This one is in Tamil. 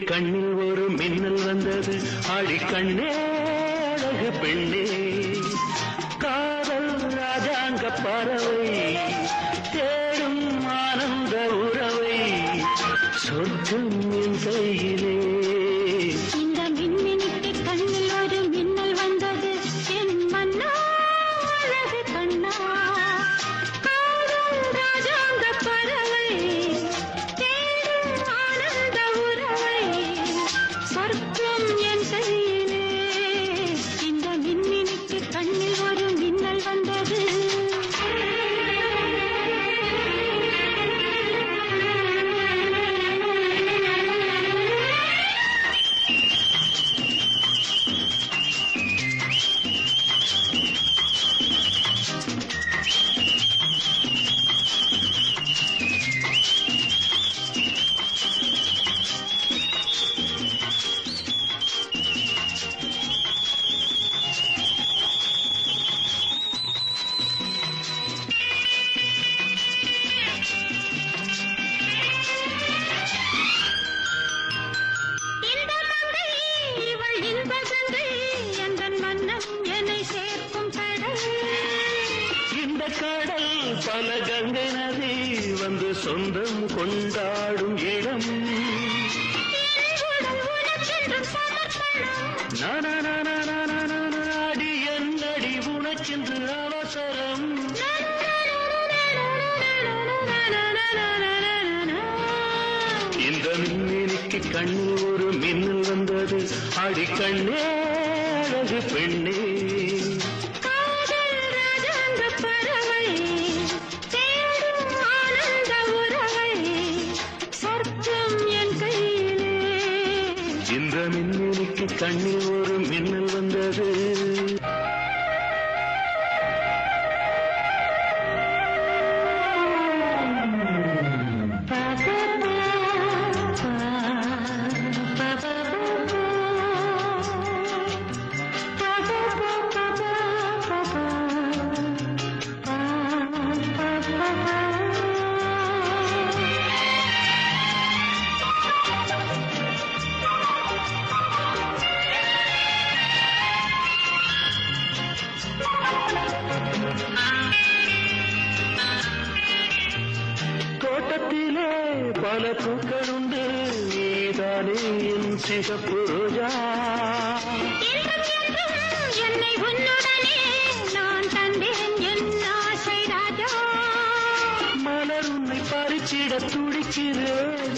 கண்ணில் ஒரு மின்னல் வந்தது. ஆடி கண்ணே அழகு பெண்ணே, காதல் ராஜாங்க பறவை தேடும் ஆனந்த உறவை, சொர்க்கம் என் கையிலே. இந்த மின்மினிக்கு கண்ணில் ஒரு மின்னல் வந்தது. என் மன்னா அழகு கண்ணா, காதல் ராஜாங்க பறவை தேடும் ஆனந்த உறவை, சொர்க்கம் என் கையிலே. இந்த மின்மினிக்கு கண்ணில் ஒரு மின்னல் வந்தது. கடல் பல கங்கை நதி வந்து சொந்தம் கொண்டாடும் இடம். நாடி என்னடி உனக்கென்று அவசரம். இந்த மின்மினிக்கு கண்ணில் ஒரு மின்னல் வந்தது. ஆடி கண்ணே அழகு பெண்ணே, இந்த மின்மினிக்கு கண்ணில் ஒரு மின்னல் வந்தது. தோட்டத்திலே பல பூக்கள் உண்டு, நீதானே என் சிகப்பு ரோஜா. என்னை உன்னுடனே நான் தந்தேன் என் ஆசை ராஜா. மலர் உன்னை பறிச்சிட துடிக்கிறேன்.